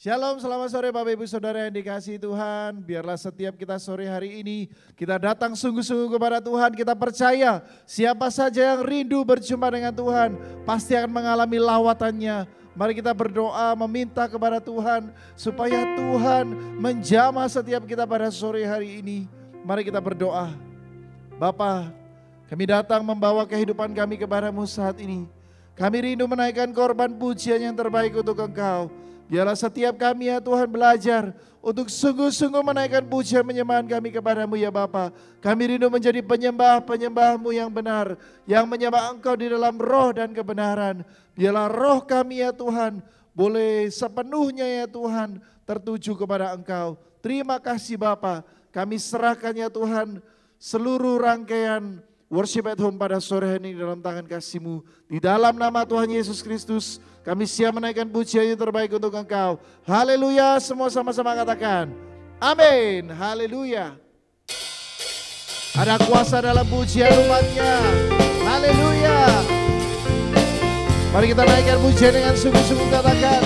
Shalom, selamat sore Bapak Ibu Saudara yang dikasihi Tuhan. Biarlah setiap kita sore hari ini kita datang sungguh-sungguh kepada Tuhan. Kita percaya siapa saja yang rindu berjumpa dengan Tuhan pasti akan mengalami lawatannya. Mari kita berdoa meminta kepada Tuhan supaya Tuhan menjamah setiap kita pada sore hari ini. Mari kita berdoa. Bapa, kami datang membawa kehidupan kami kepadamu saat ini. Kami rindu menaikkan korban pujian yang terbaik untuk Engkau. Biarlah setiap kami ya Tuhan belajar untuk sungguh-sungguh menaikkan pujian penyembahan kami kepadamu ya Bapa. Kami rindu menjadi penyembah-penyembahmu yang benar, yang menyembah Engkau di dalam roh dan kebenaran. Biarlah roh kami ya Tuhan boleh sepenuhnya ya Tuhan tertuju kepada Engkau. Terima kasih Bapa, kami serahkan ya Tuhan seluruh rangkaian worship at home pada sore hari ini dalam tangan kasih-Mu. Di dalam nama Tuhan Yesus Kristus, kami siap menaikkan pujian yang terbaik untuk Engkau. Haleluya, semua sama-sama katakan. Amin, haleluya. Ada kuasa dalam pujian umat-Nya. Haleluya. Mari kita naikkan pujian dengan sungguh-sungguh katakan.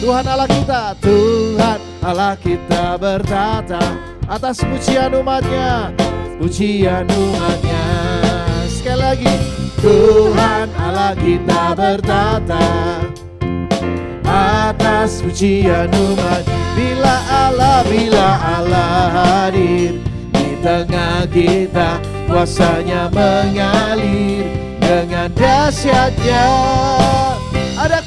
Tuhan Allah kita, Tuhan Allah kita bertata atas pujian umat-Nya. Pujian umat-Nya. Sekali lagi, Tuhan Allah kita bertata atas pujian umat. Bila Allah hadir di tengah kita, kuasanya mengalir dengan dahsyatnya. Ada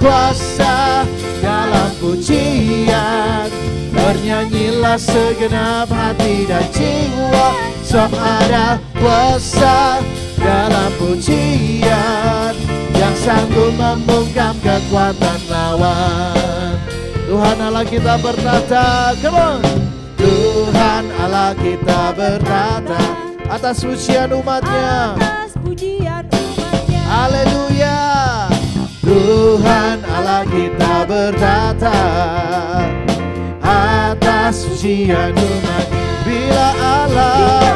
kuasa dalam pujian. Bernyanyilah segenap hati dan jiwa, sebab ada kuasa dalam pujian yang sanggup membungkam kekuatan lawan. Tuhan Allah kita bertata, come on. Tuhan Allah kita bertata atas pujian umat-Nya. Haleluya. Tuhan Allah kita bertata atas pujian umat. Bila Allah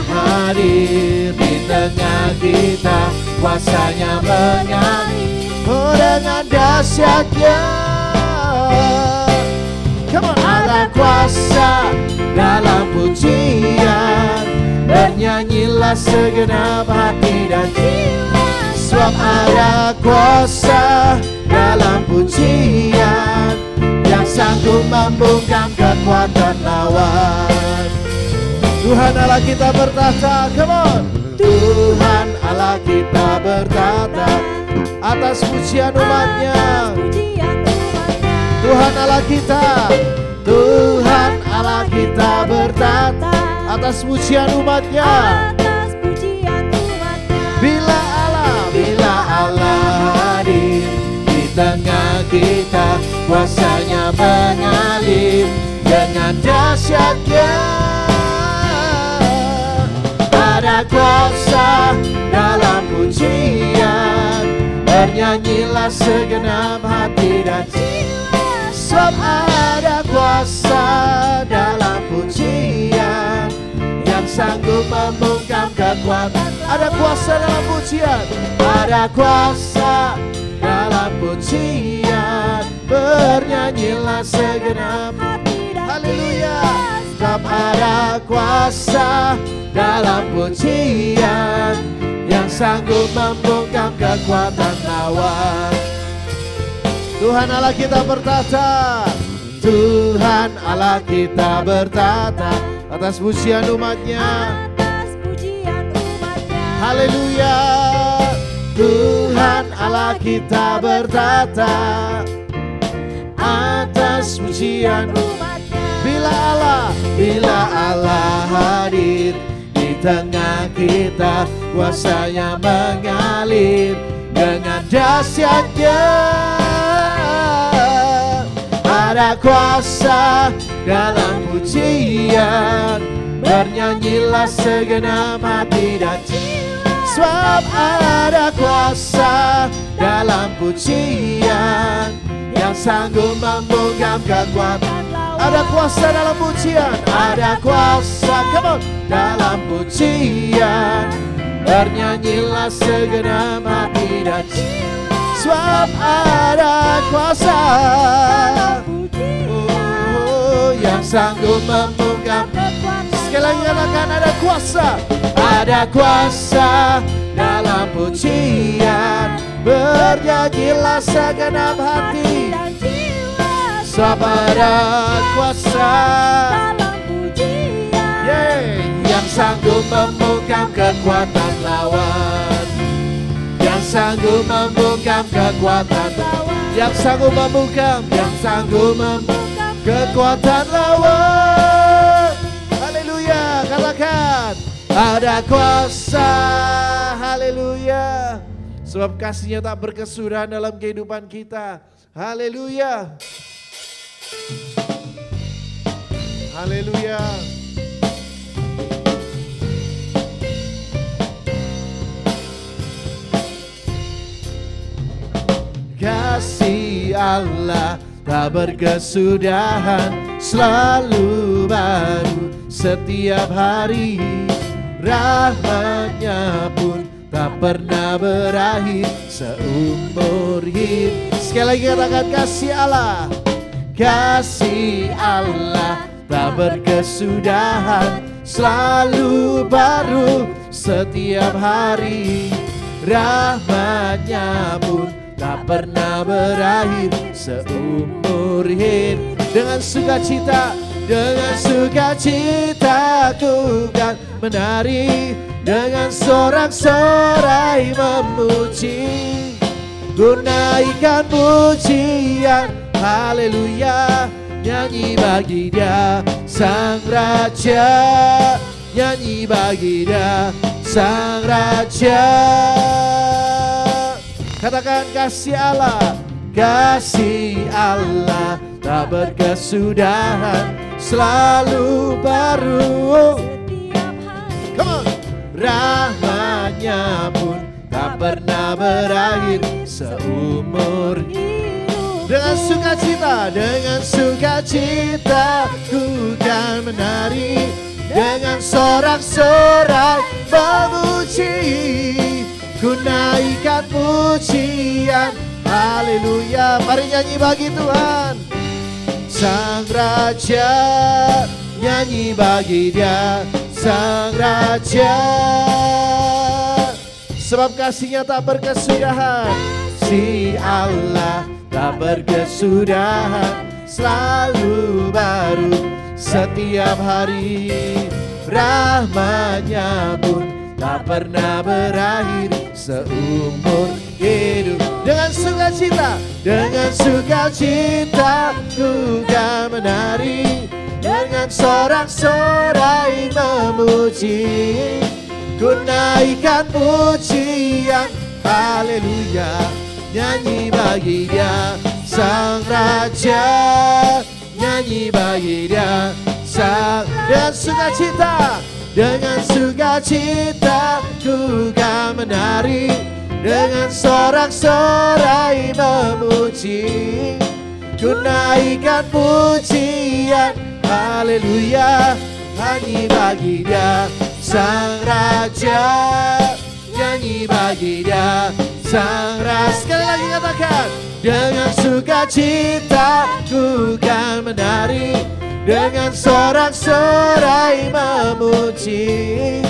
hadir di tengah kita, kuasanya mengalir dengan dahsyatnya. Come on. Ada kuasa dalam pujian. Bernyanyilah segenap hati dan jiwa, sebab ada kuasa dalam pujian yang sanggup membungkam kekuatan lawan. Tuhan Allah kita bertata, come on. Tuhan Allah kita bertata atas pujian umat-Nya. Tuhan Allah kita, Tuhan Allah kita bertata atas pujian umat-Nya. Bila Allah hadir di tengah kita, kuasanya mengalir dengan dahsyatnya. Ada kuasa dalam pujian. Bernyanyilah segenap hati dan jiwa, sebab ada kuasa dalam pujian yang sanggup membungkam kekuatan. Ada kuasa dalam pujian. Ada kuasa dalam pujian. Bernyanyilah segenap hati. Haleluya. Sebab ada kuasa dalam pujian yang sanggup membungkam kekuatan lawan. Tuhan Allah kita bertata. Tuhan Allah kita bertata atas pujian umat-Nya. Haleluya. Tuhan Allah kita bertata atas pujian umat-Nya. Bila Allah hadir di tengah kita, kuasanya mengalir dengan dahsyatnya. Ada kuasa dalam pujian. Bernyanyilah segenap hati dan jiwa, sebab ada kuasa dalam pujian yang sanggup membungkam kekuatan. Ada kuasa dalam pujian. Ada kuasa, come on, dalam pujian. Bernyanyilah segenap hati dan jiwa, Sebab ada kuasa yang sanggup membungkam. Sekali lagi katakan ada kuasa. Ada kuasa dalam pujian, bernyanyilah segenap hati. Sebab ada kuasa dalam pujian, yang sanggup membungkam kekuatan lawan. Yang sanggup membungkam kekuatan lawan. Yang sanggup membungkam, yang sanggup membungkam kekuatan lawan. Haleluya, katakan ada kuasa. Haleluya. Sebab kasih-Nya tak berkesudahan dalam kehidupan kita. Haleluya. Haleluya. Kasih Allah tak berkesudahan, selalu baru setiap hari. Rahmat-Nya pun tak pernah berakhir seumur hidup. Sekali lagi katakan kasih Allah. Kasih Allah tak berkesudahan, selalu baru setiap hari. Rahmat-Nya pun tak pernah berakhir seumur hidup. Dengan sukacita, dengan sukacita ku kan menari, dengan sorak-sorai memuji, ku naikkan pujian. Haleluya, nyanyi bagi Dia Sang Raja, nyanyi bagi Dia Sang Raja. Katakan kasih Allah. Kasih Allah tak berkesudahan, selalu baru setiap hari. Come on. Rahmat-Nya pun tak pernah berakhir seumur hidup. Dengan sukacita ku kan menari, dengan sorak-sorai memuji, ku naikkan pujian. Haleluya, mari nyanyi bagi Tuhan Sang Raja, nyanyi bagi Dia Sang Raja. Sebab kasih-Nya tak berkesudahan, si Allah tak berkesudahan, selalu baru setiap hari. Rahmat-Nya pun tak pernah berakhir seumur hidup. Dengan sukacita ku kan menari, dengan sorak-sorai memuji, ku naikkan pujian. Haleluya, nyanyi bagi Dia Sang Raja, nyanyi bagi Dia Sang. Dengan sukacita ku kan menari, dengan sorak-sorai memuji, ku naikkan pujian. Haleluya, nyanyi bagi Dia Sang Raja, nyanyi bagi Dia Sang Raja. Sekali lagi katakan, dengan sukacita ku kan menari, dengan sorak-sorai memuji,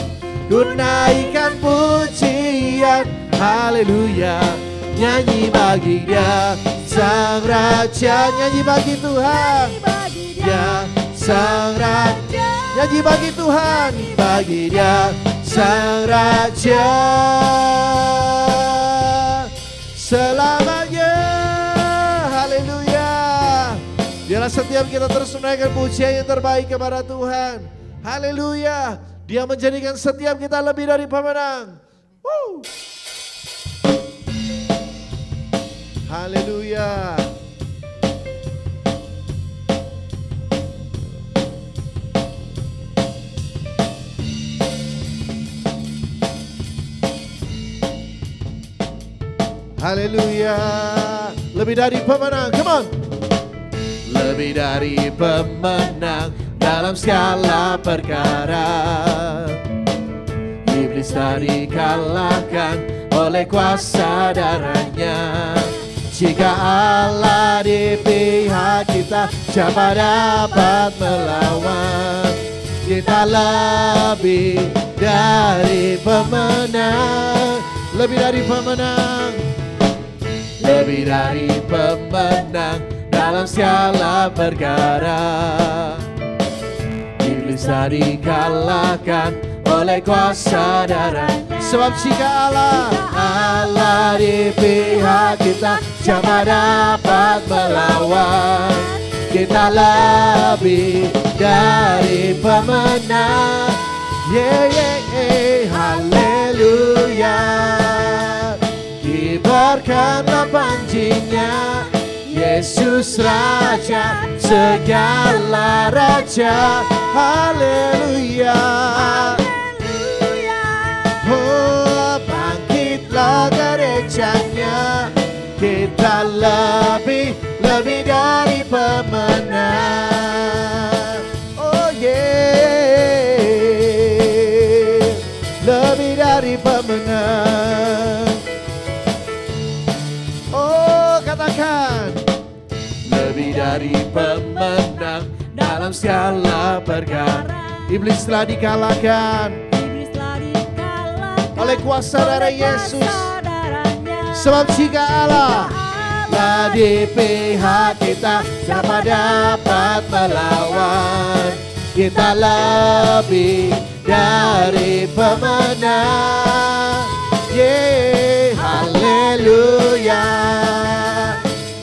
ku naikkan pujian. Haleluya, nyanyi bagi Dia Sang Raja, nyanyi bagi Tuhan Dia Sang Raja, nyanyi bagi Tuhan, bagi Dia Sang Raja selamanya. Haleluya. Biarlah setiap kita terus menaikkan pujian yang terbaik kepada Tuhan. Haleluya. Dia menjadikan setiap kita lebih dari pemenang. Woo. Haleluya. Haleluya. Lebih dari pemenang, come on. Lebih dari pemenang dalam segala perkara. Iblis tak dikalahkan oleh kuasa darah-Nya. jika Allah di pihak kita, siapa dapat melawan? Kita lebih dari pemenang, lebih dari pemenang, lebih dari pemenang dalam segala perkara. Iblis telah dikalahkan oleh kuasa darah-Nya. Sebab jika Allah di pihak kita, siapa dapat melawan? Kita lebih dari pemenang. Haleluya. Kibarkanlah panjinya, Yesus Raja, segala raja. Haleluya. Oh, bangkitlah gerejanya, kita lebih dari pemenang. Oh yeah, lebih dari pemenang. Oh, katakan lebih dari pemenang dalam segala perkara. Iblis telah dikalahkan oleh kuasa darah Yesus. Sebab jika Allah di pihak kita, siapa dapat melawan? Kita lebih dari pemenang. Haleluya.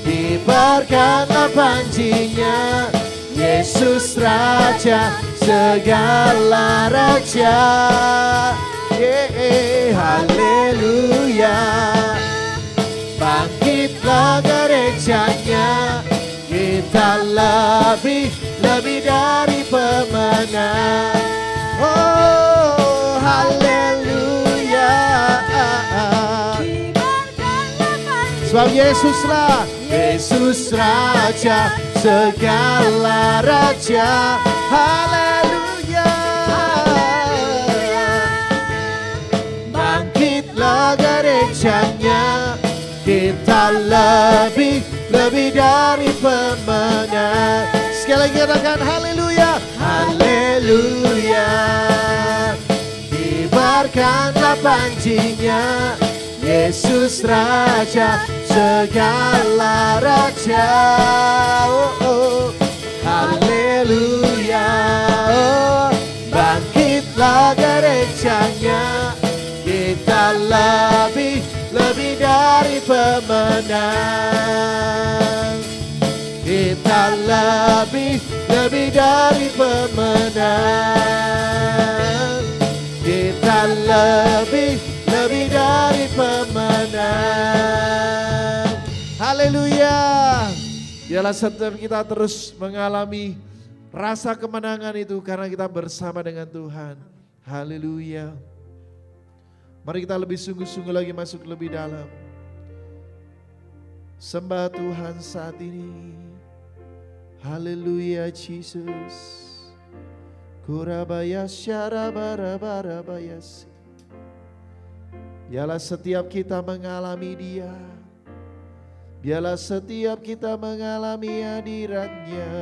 Kibarkanlah panjinya, Yesus Raja, segala raja. Haleluya. Bangkitlah gerejanya, kita lebih dari pemenang. Oh, haleluya. Sebab Yesus Raja, segala raja. Haleluya. Bangkitlah gerejanya, kita lebih dari pemenang. Sekali lagi katakan haleluya. Haleluya. Kibarkanlah panjinya, Yesus Raja, segala raja. Haleluya. Bangkitlah gerejanya, kita lebih dari pemenang. Kita lebih dari pemenang. Kita lebih dari pemenang. Haleluya. Biarlah setiap kita terus mengalami rasa kemenangan itu karena kita bersama dengan Tuhan. Haleluya. Mari kita lebih sungguh-sungguh lagi masuk lebih dalam. Sembah Tuhan saat ini. Haleluya Jesus. Kurabaya syarabarabarabaya. Biarlah setiap kita mengalami Dia. Biarlah setiap kita mengalami hadirat-Nya.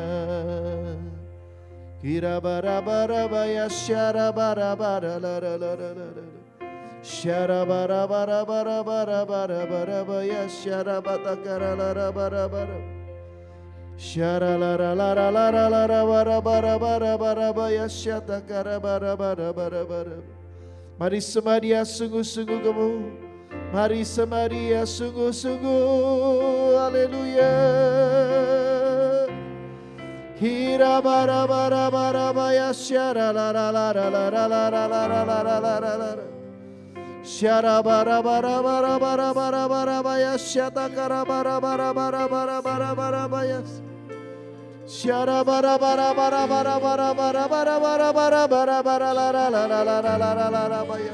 Kirabarabarabaya syarabarabarabarabarabara. Syarabarabarabarabarabarabarabaya syarabatakaralarabarabarabara. Syaralalaralalarabarabarabarabarabaya syatakarabarabarabarabarabara. Mari sembah Dia sungguh-sungguh kamu. Mari sembah Dia sungguh-sungguh. Haleluya. Hirabarabarabarabarabaya syaralalaralalarabarabarabara. Syarabarabarabarabarabarabarabaya syatakarabarabarabarabarabarabarabaya. Syarabarabarabarabarabarabarabarabarabarabarabarabarabaya.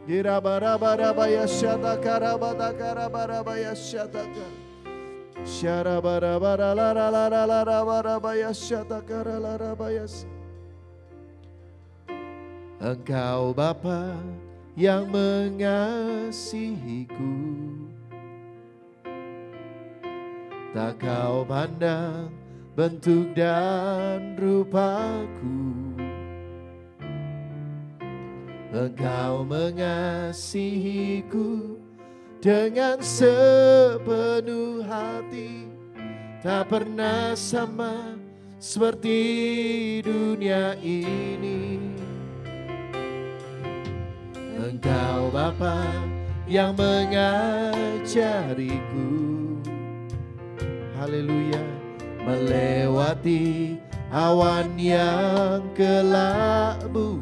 Girabarabarabaya syatakarabarabarabaya syataka. Syarabarabarabarabarabarabarabaya syatakarabarabarabaya. Engkau Bapa yang mengasihiku, tak kau pandang bentuk dan rupaku. Engkau mengasihiku dengan sepenuh hati, tak pernah sama seperti dunia ini. Engkau Bapa yang mengajariku, haleluya, melewati awan yang kelabu.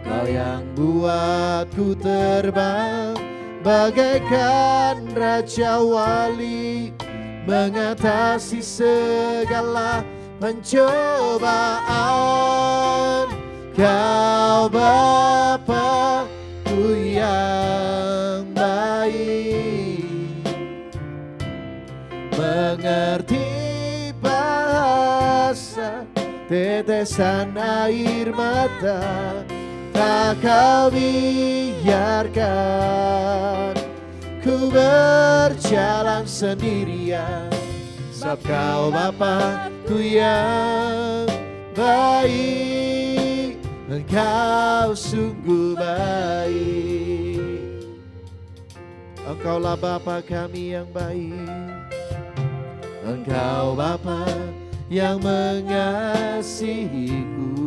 Kau yang buatku terbang bagaikan raja wali, mengatasi segala pencobaan. Kau Bapa-Ku yang baik, mengerti bahasa tetesan air mata, tak kau biarkan ku berjalan sendirian. Sebab kau Bapa-Ku yang baik, Engkau sungguh baik. Engkaulah Bapa kami yang baik, Engkau Bapa yang mengasihiku.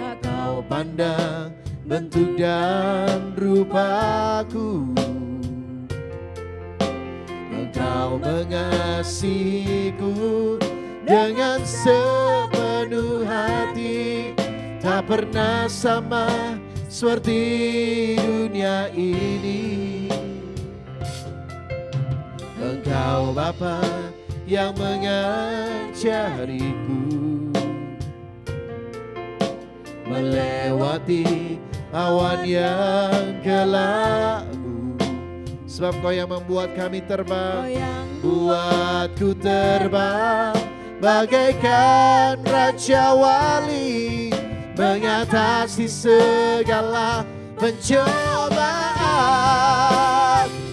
Tak kau pandang bentuk dan rupaku. Engkau mengasihiku dengan sepenuh hati, tak pernah sama seperti dunia ini. Engkau Bapa yang mengajariku melewati awan yang kelabu. Sebab Kau yang membuat kami terbang, buatku terbang bagaikan raja wali, mengatasi segala pencobaan.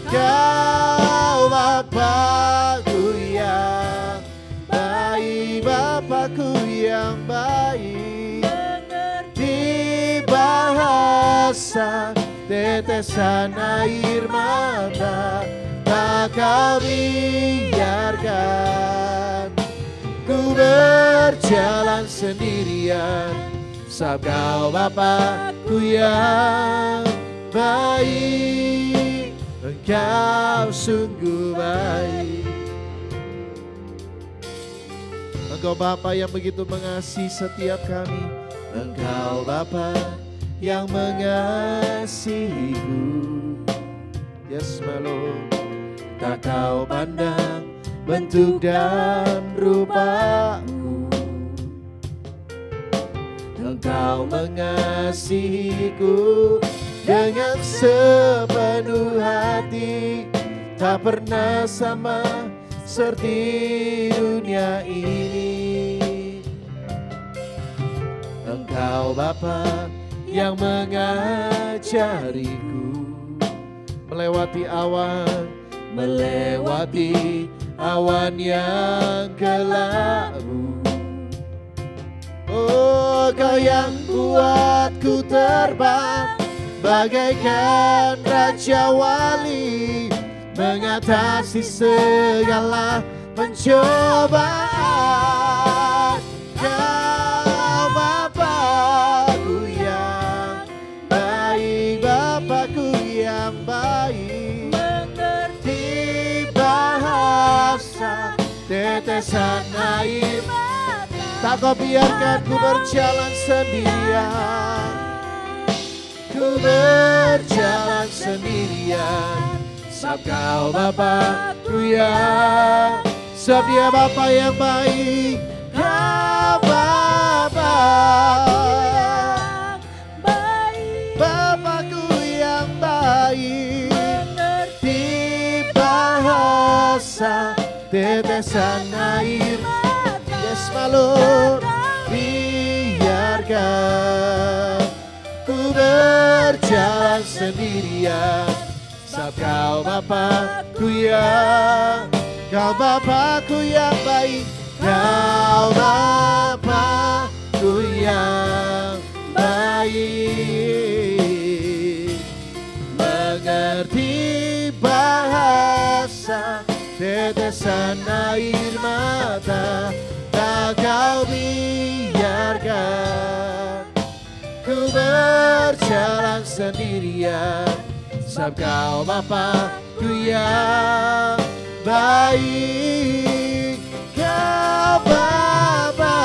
Kau Bapa-Ku yang baik, Bapa-Ku yang baik, mengerti bahasa tetesan air mata, tak kau biarkan ku berjalan sendirian. Sebab Kau Bapa-Ku yang baik, Engkau sungguh baik. Engkau Bapa yang begitu mengasihi setiap kami, Engkau Bapa yang mengasihiku. Yes my Lord, tak kau pandang bentuk dan rupaku. Engkau mengasihiku dengan sepenuh hati, tak pernah sama seperti dunia ini. Engkau Bapa yang mengajariku melewati awan yang kelabu. Oh, Kau yang buatku terbang bagaikan raja wali, mengatasi segala pencobaan. Kau Bapa-Ku yang baik, Bapa-Ku yang baik, mengerti bahasa tetesan air mata, tak Kau biarkan ku berjalan sendirian. Ku berjalan sendirian. Sebab Kau Bapa-Ku yang, sebab Dia Bapa yang baik. Kau Bapa Bapa-Ku yang baik, mengerti bahasa tetesan air. Yes my Lord, biarkan ku berjalan sendirian. Sebab Kau Bapa-Ku yang, Kau Bapa-Ku yang baik, Kau Bapa-Ku yang baik. Mengerti bahasa tetesan air mata, tak Kau biarkan ku berjalan sendirian. Sebab Kau Bapa-Ku yang baik, Kau Bapa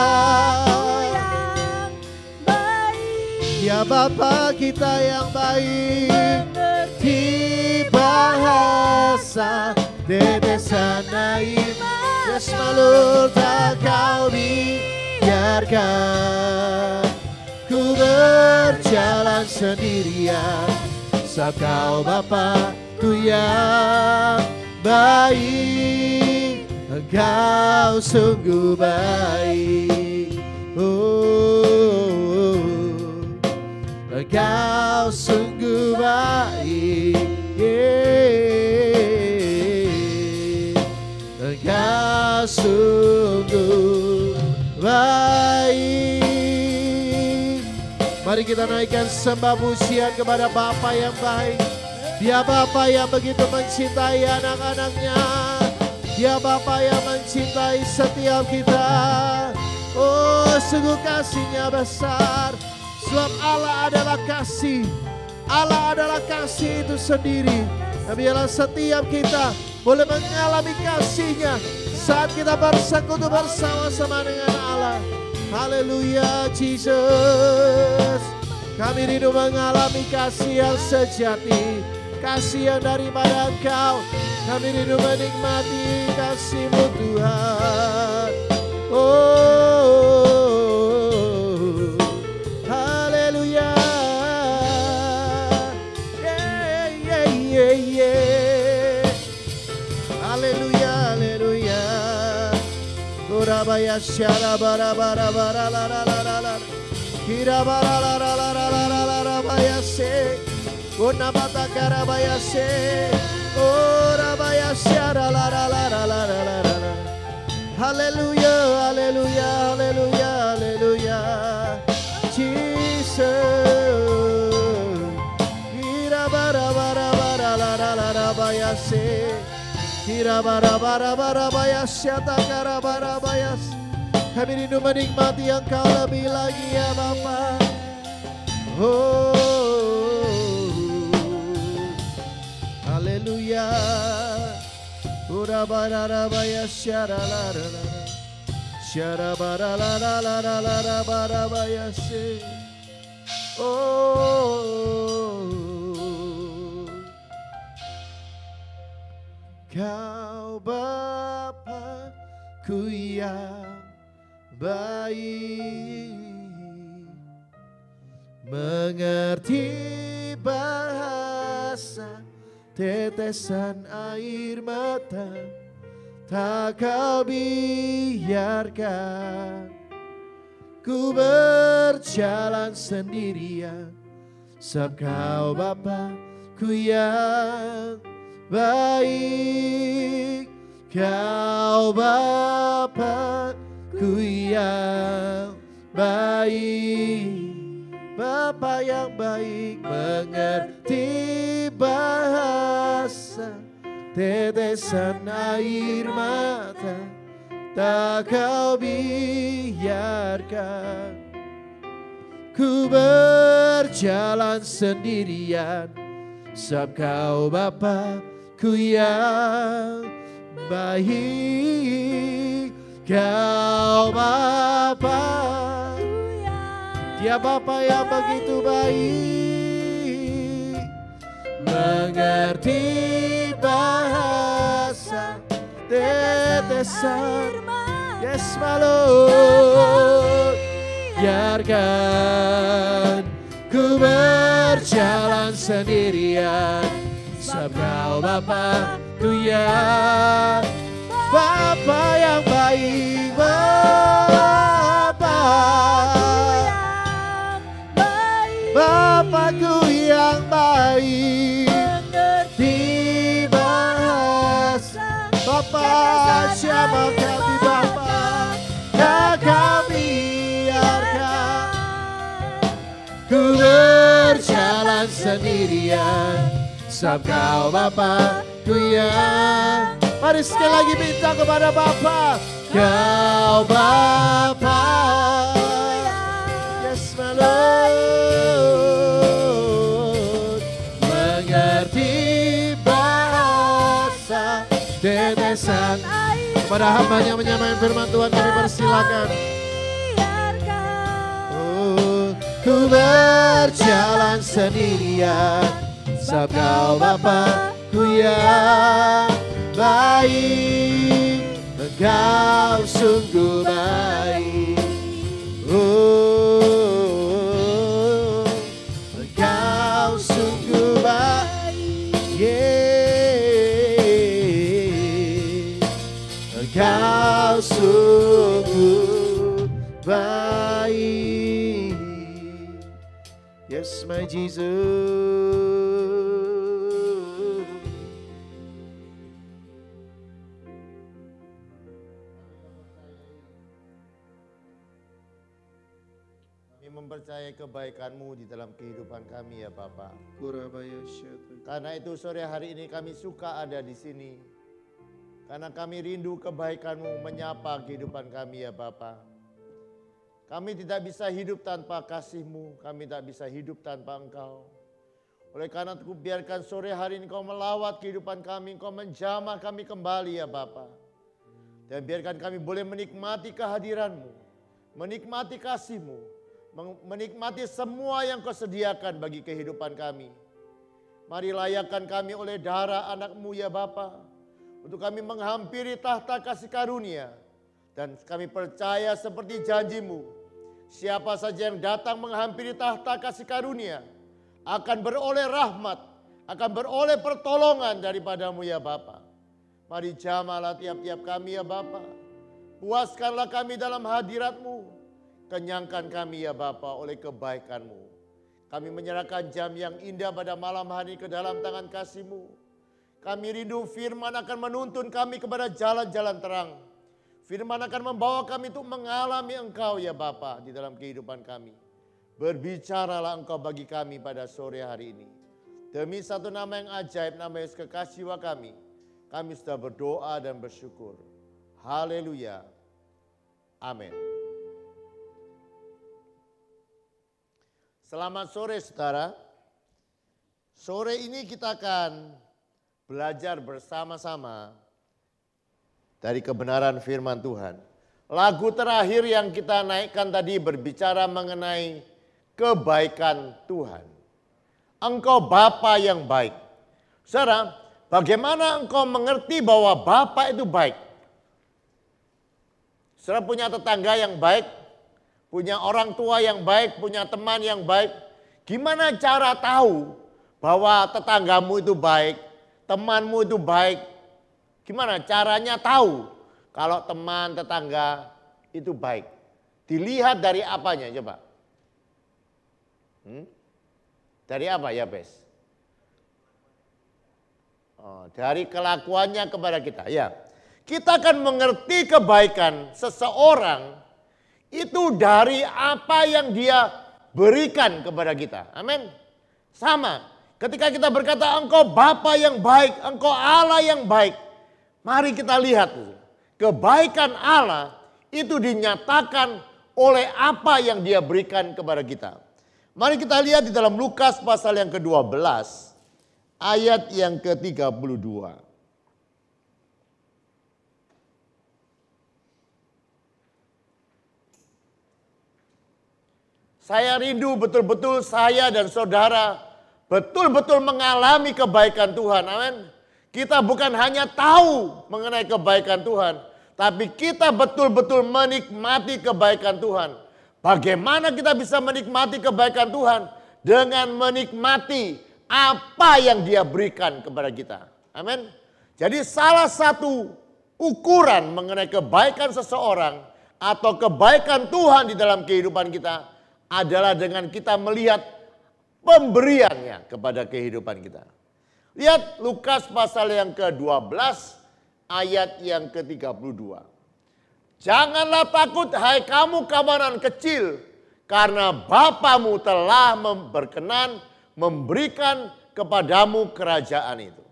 yang baik. Ya Bapa kita yang baik, mengerti bahasa tetesan air Yesmalur, tak Kau biarkan ku berjalan sendirian. Sebab Kau Bapa-Ku yang baik, Engkau sungguh baik. Engkau sungguh baik. Engkau sungguh baik. Mari kita naikkan sembah pujian kepada Bapa yang baik. Dia Bapa yang begitu mencintai anak-anaknya. Dia Bapa yang mencintai setiap kita. Oh, sungguh kasih-Nya besar. Sebab Allah adalah kasih. Allah adalah kasih itu sendiri. Dan biarlah setiap kita boleh mengalami kasih-Nya saat kita bersekutu bersama-sama dengan Allah. Haleluya, Jesus. Kami rindu mengalami kasih yang sejati, kasih yang daripada Engkau. Kami rindu menikmati kasih-Mu Tuhan. Oh, haleluya. Yeah, yeah, yeah, yeah. Haleluya, haleluya. Urabaya syara bara bara bara la la la la la. Kira bara la la la la la la la baya se. Unamata karabaya se. Urabaya syara la la la la la la la la. Haleluya, haleluya, haleluya, haleluya. Jesus. Kira bara bara bara la la la la baya se. Kira bara bara bara baya syata kara bara baya. Kami rindu menikmati Engkau lebih lagi ya Bapa. Oh, haleluya. Ura bara baya syara la la la. Syara bara la la la la la la bara baya se. Oh, Kau Bapa-Ku yang baik, mengerti bahasa tetesan air mata, tak Kau biarkan ku berjalan sendirian. Sebab Kau Bapa-Ku yang baik, Kau Bapa-Ku yang baik. Bapa yang baik, mengerti bahasa tetesan air mata, tak Kau biarkan ku berjalan sendirian. Sebab Kau Bapa-Ku yang baik, Kau Bapa, Dia Bapa yang begitu baik, mengerti bahasa tetesan. Yes, my Lord, biarkan ku berjalan sendirian. Sebab Kau Bapa-Ku yang Bapa yang baik, Bapa-Ku yang baik, mengerti Sebab Kau Bapa-Ku yang. Mari sekali lagi minta kepada Bapa. Kau Bapa. Yes my Lord. Mengerti bahasa tetesan. Kepada hamba-Nya menyamakan firman Tuhan kami persilakan. Oh, ku berjalan sendirian. Sebab Kau Bapa-Ku yang baik, Engkau sungguh baik. Oh, Engkau sungguh baik. Yeah. Engkau sungguh baik. Yes, my Jesus. Mempercayai kebaikan-Mu di dalam kehidupan kami ya Bapa. Kurabayashatu. Karena itu sore hari ini kami suka ada di sini. Karena kami rindu kebaikan-Mu menyapa kehidupan kami ya Bapa. Kami tidak bisa hidup tanpa kasih-Mu, kami tidak bisa hidup tanpa Engkau. Oleh karena itu biarkan sore hari ini Engkau melawat kehidupan kami, Engkau menjamah kami kembali ya Bapa. Dan biarkan kami boleh menikmati kehadiran-Mu, menikmati kasih-Mu, menikmati semua yang Kau sediakan bagi kehidupan kami. Mari layakkan kami oleh darah anak-Mu ya Bapa, untuk kami menghampiri tahta kasih karunia. Dan kami percaya seperti janji-Mu, siapa saja yang datang menghampiri tahta kasih karunia akan beroleh rahmat, akan beroleh pertolongan daripada-Mu ya Bapa. Mari jamalah tiap-tiap kami ya Bapa, puaskanlah kami dalam hadirat-Mu. Kenyangkan kami ya Bapa oleh kebaikan-Mu. Kami menyerahkan jam yang indah pada malam hari ke dalam tangan kasih-Mu. Kami rindu firman akan menuntun kami kepada jalan-jalan terang. Firman akan membawa kami untuk mengalami Engkau ya Bapa di dalam kehidupan kami. Berbicaralah Engkau bagi kami pada sore hari ini. Demi satu nama yang ajaib, nama Yesus kekasih kami sudah berdoa dan bersyukur. Haleluya. Amin. Selamat sore saudara. Sore ini kita akan belajar bersama-sama dari kebenaran firman Tuhan. Lagu terakhir yang kita naikkan tadi berbicara mengenai kebaikan Tuhan. Engkau Bapa yang baik. Saudara, bagaimana engkau mengerti bahwa Bapa itu baik? Saudara punya tetangga yang baik? Punya orang tua yang baik, punya teman yang baik. Gimana cara tahu bahwa tetanggamu itu baik, temanmu itu baik? Gimana caranya tahu kalau teman, tetangga itu baik? Dilihat dari apanya coba? Dari apa ya Bes? Oh, dari kelakuannya kepada kita. Ya, kita akan mengerti kebaikan seseorang itu dari apa yang dia berikan kepada kita. Amin. Sama. Ketika kita berkata engkau Bapa yang baik, engkau Allah yang baik. Mari kita lihat. Kebaikan Allah itu dinyatakan oleh apa yang dia berikan kepada kita. Mari kita lihat di dalam Lukas pasal yang ke-12. Ayat yang ke-32. Saya rindu betul-betul saya dan saudara betul-betul mengalami kebaikan Tuhan. Amin. Kita bukan hanya tahu mengenai kebaikan Tuhan, tapi kita betul-betul menikmati kebaikan Tuhan. Bagaimana kita bisa menikmati kebaikan Tuhan? Dengan menikmati apa yang Dia berikan kepada kita. Amin. Jadi salah satu ukuran mengenai kebaikan seseorang atau kebaikan Tuhan di dalam kehidupan kita adalah dengan kita melihat pemberiannya kepada kehidupan kita. Lihat Lukas pasal yang ke-12 ayat yang ke-32. Janganlah takut hai kamu kawanan kecil, karena Bapamu telah berkenan memberikan kepadamu kerajaan itu.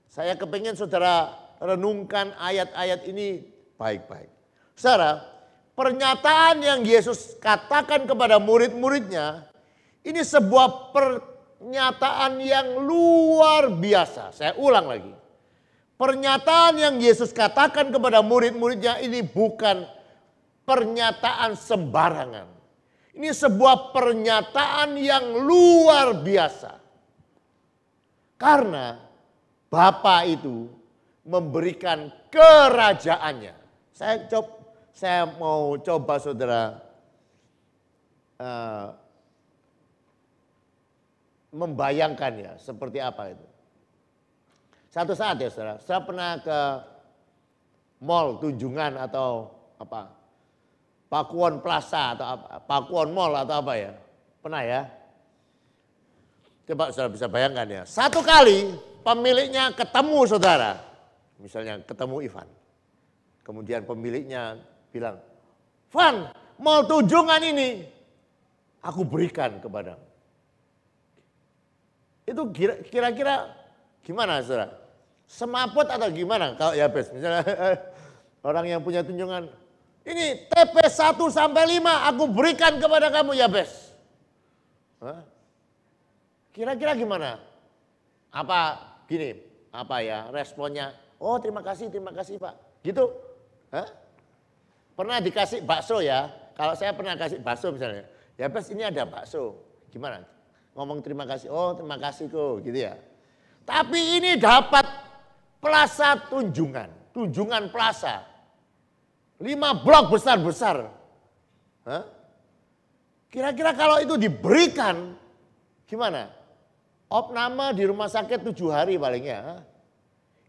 Saya kepingin saudara renungkan ayat-ayat ini baik-baik. Saudara, pernyataan yang Yesus katakan kepada murid-muridnya, ini sebuah pernyataan yang luar biasa. Saya ulang lagi. Pernyataan yang Yesus katakan kepada murid-muridnya ini bukan pernyataan sembarangan. Ini sebuah pernyataan yang luar biasa. Karena Bapa itu memberikan kerajaannya. Saya mau coba saudara membayangkan ya seperti apa itu. Satu saat ya saudara, saya pernah ke mall Tunjungan atau apa, Pakuwon Plaza atau apa, Pakuwon Mall atau apa ya, pernah ya? Coba saudara bisa bayangkan ya, satu kali pemiliknya ketemu saudara, misalnya ketemu Ivan, kemudian pemiliknya bilang, Van, mall Tunjungan ini aku berikan kepadamu. Itu kira-kira gimana saudara? Semaput atau gimana kalau Yabes? Misalnya orang yang punya Tunjungan, ini TP 1 sampai 5 aku berikan kepada kamu Yabes. Hah? Kira-kira gimana? Apa gini, apa ya responnya? Oh terima kasih Pak. Gitu? Hah? Pernah dikasih bakso ya? Kalau saya pernah kasih bakso misalnya, Yabes ini ada bakso. Gimana? Ngomong terima kasih, oh terima kasih kok gitu ya. Tapi ini dapat Plaza Tunjungan, Tunjungan Plaza. 5 blok besar-besar. Hah? Kira-kira kalau itu diberikan gimana? Opname di rumah sakit 7 hari palingnya.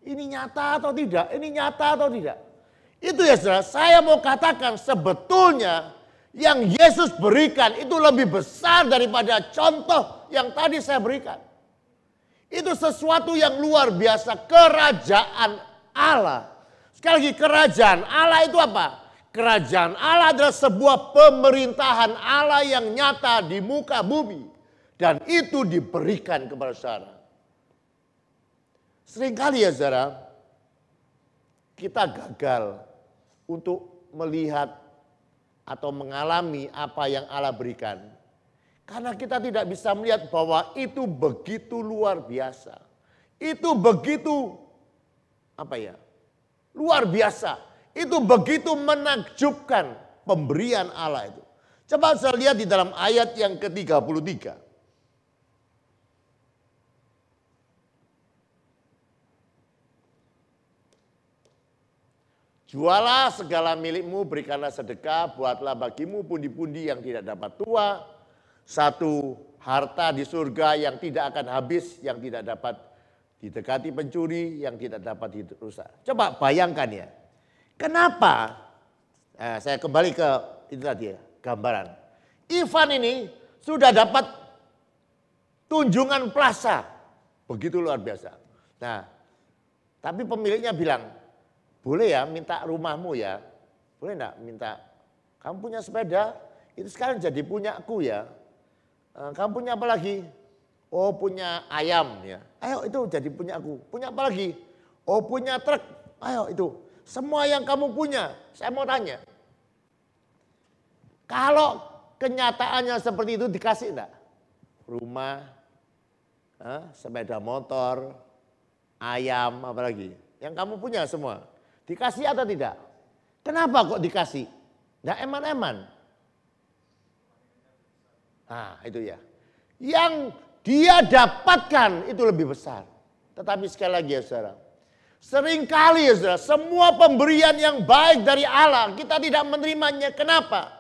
Ini nyata atau tidak? Ini nyata atau tidak? Itu ya saudara, saya mau katakan sebetulnya yang Yesus berikan itu lebih besar daripada contoh yang tadi saya berikan. Itu sesuatu yang luar biasa, kerajaan Allah. Sekali lagi kerajaan Allah itu apa? Kerajaan Allah adalah sebuah pemerintahan Allah yang nyata di muka bumi. Dan itu diberikan kepada saudara. Seringkali ya saudara, kita gagal untuk melihat atau mengalami apa yang Allah berikan. Karena kita tidak bisa melihat bahwa itu begitu luar biasa. Itu begitu apa ya? Luar biasa. Itu begitu menakjubkan pemberian Allah itu. Coba saya lihat di dalam ayat yang ke-33. Jualah segala milikmu, berikanlah sedekah, buatlah bagimu pundi-pundi yang tidak dapat tua, satu harta di surga yang tidak akan habis, yang tidak dapat didekati pencuri, yang tidak dapat dirusak. Coba bayangkan ya, kenapa? Saya kembali ke itu tadi ya, gambaran. Ivan ini sudah dapat Tunjungan Plaza, begitu luar biasa. Nah, tapi pemiliknya bilang, boleh ya minta rumahmu ya, boleh enggak minta, kamu punya sepeda, itu sekarang jadi punyaku ya. Kamu punya apa lagi? Oh punya ayam ya, ayo itu jadi punyaku. Punya apa lagi? Oh punya truk, ayo itu. Semua yang kamu punya, saya mau tanya. Kalau kenyataannya seperti itu dikasih enggak? Rumah, sepeda motor, ayam apa lagi? Yang kamu punya semua. Dikasih atau tidak? Kenapa kok dikasih? Nggak eman-eman. Nah itu ya. Yang dia dapatkan itu lebih besar. Tetapi sekali lagi ya saudara. Seringkali ya saudara, semua pemberian yang baik dari Allah kita tidak menerimanya. Kenapa?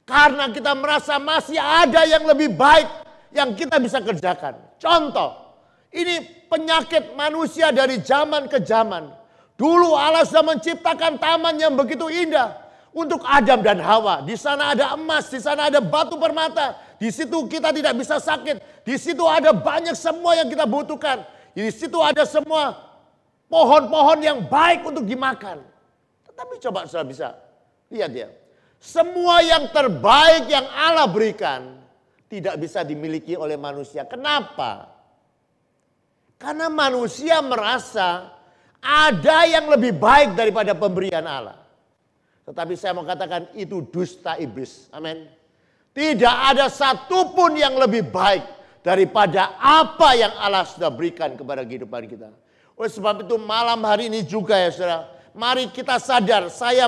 Karena kita merasa masih ada yang lebih baik yang kita bisa kerjakan. Contoh, ini penyakit manusia dari zaman ke zaman. Dulu Allah sudah menciptakan taman yang begitu indah untuk Adam dan Hawa. Di sana ada emas, di sana ada batu permata. Di situ kita tidak bisa sakit. Di situ ada banyak semua yang kita butuhkan. Di situ ada semua pohon-pohon yang baik untuk dimakan. Tetapi coba saya bisa lihat ya. Semua yang terbaik yang Allah berikan tidak bisa dimiliki oleh manusia. Kenapa? Karena manusia merasa ada yang lebih baik daripada pemberian Allah. Tetapi saya mau katakan itu dusta iblis. Amin. Tidak ada satupun yang lebih baik daripada apa yang Allah sudah berikan kepada kehidupan kita. Oleh sebab itu malam hari ini juga ya saudara. Mari kita sadar, saya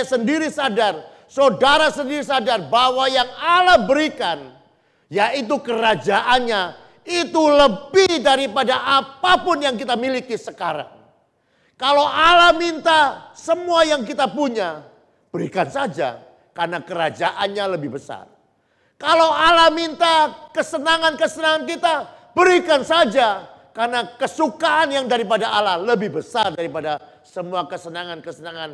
sendiri sadar, saudara sendiri sadar bahwa yang Allah berikan yaitu kerajaannya itu lebih daripada apapun yang kita miliki sekarang. Kalau Allah minta semua yang kita punya, berikan saja karena kerajaannya lebih besar. Kalau Allah minta kesenangan-kesenangan kita, berikan saja karena kesukaan yang daripada Allah lebih besar daripada semua kesenangan-kesenangan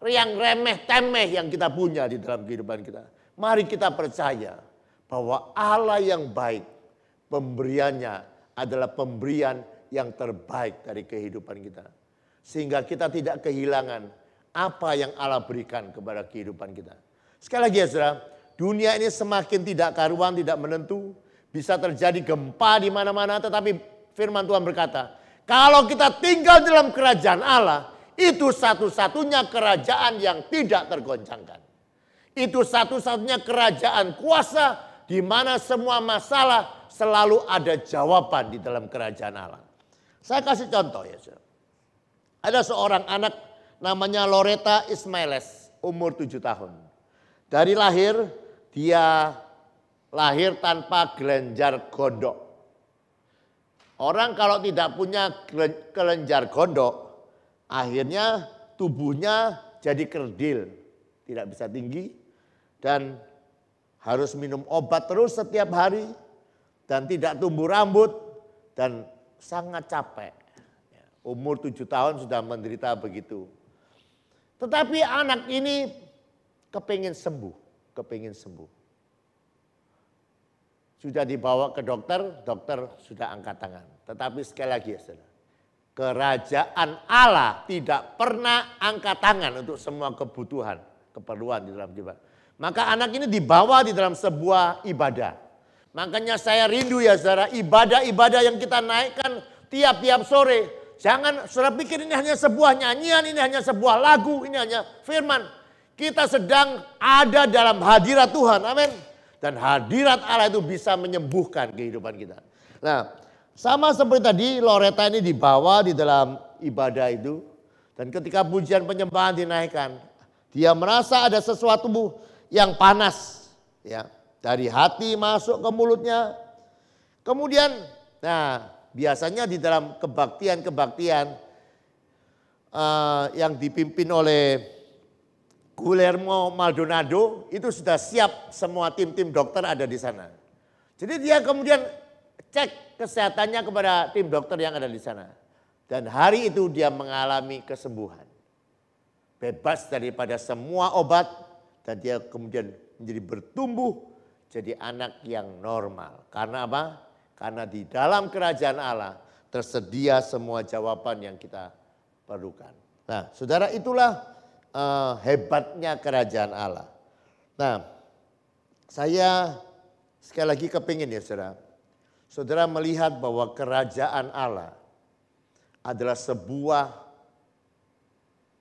yang remeh-temeh yang kita punya di dalam kehidupan kita. Mari kita percaya bahwa Allah yang baik, pemberiannya adalah pemberian yang terbaik dari kehidupan kita. Sehingga kita tidak kehilangan apa yang Allah berikan kepada kehidupan kita. Sekali lagi ya saudara, dunia ini semakin tidak karuan, tidak menentu. Bisa terjadi gempa di mana-mana, tetapi firman Tuhan berkata, kalau kita tinggal dalam kerajaan Allah, itu satu-satunya kerajaan yang tidak tergoncangkan. Itu satu-satunya kerajaan kuasa di mana semua masalah selalu ada jawaban di dalam kerajaan Allah. Saya kasih contoh ya saudara. Ada seorang anak namanya Loretta Ismailes, umur 7 tahun. Dari lahir, dia lahir tanpa kelenjar gondok. Orang kalau tidak punya kelenjar gondok, akhirnya tubuhnya jadi kerdil. Tidak bisa tinggi dan harus minum obat terus setiap hari. Dan tidak tumbuh rambut dan sangat capek. Umur 7 tahun sudah menderita begitu. Tetapi anak ini kepingin sembuh. Sudah dibawa ke dokter, dokter sudah angkat tangan. Tetapi sekali lagi ya saudara, kerajaan Allah tidak pernah angkat tangan untuk semua keperluan di dalam jiwa. Maka anak ini dibawa di dalam sebuah ibadah. Makanya saya rindu ya saudara, ibadah-ibadah yang kita naikkan tiap-tiap sore. Jangan saudara pikir ini hanya sebuah nyanyian, ini hanya sebuah lagu, ini hanya firman. Kita sedang ada dalam hadirat Tuhan, amin. Dan hadirat Allah itu bisa menyembuhkan kehidupan kita. Nah, sama seperti tadi Loretta ini dibawa di dalam ibadah itu. Dan ketika pujian penyembahan dinaikkan, dia merasa ada sesuatu yang panas. Ya, dari hati masuk ke mulutnya. Kemudian, nah biasanya di dalam kebaktian yang dipimpin oleh Guillermo Maldonado itu sudah siap, semua tim-tim dokter ada di sana. Jadi dia kemudian cek kesehatannya kepada tim dokter yang ada di sana. Dan hari itu dia mengalami kesembuhan. Bebas daripada semua obat dan dia kemudian menjadi bertumbuh jadi anak yang normal. Karena apa? Karena di dalam kerajaan Allah tersedia semua jawaban yang kita perlukan. Nah, saudara, itulah hebatnya kerajaan Allah. Nah, saya sekali lagi kepingin ya saudara. Saudara melihat bahwa kerajaan Allah adalah sebuah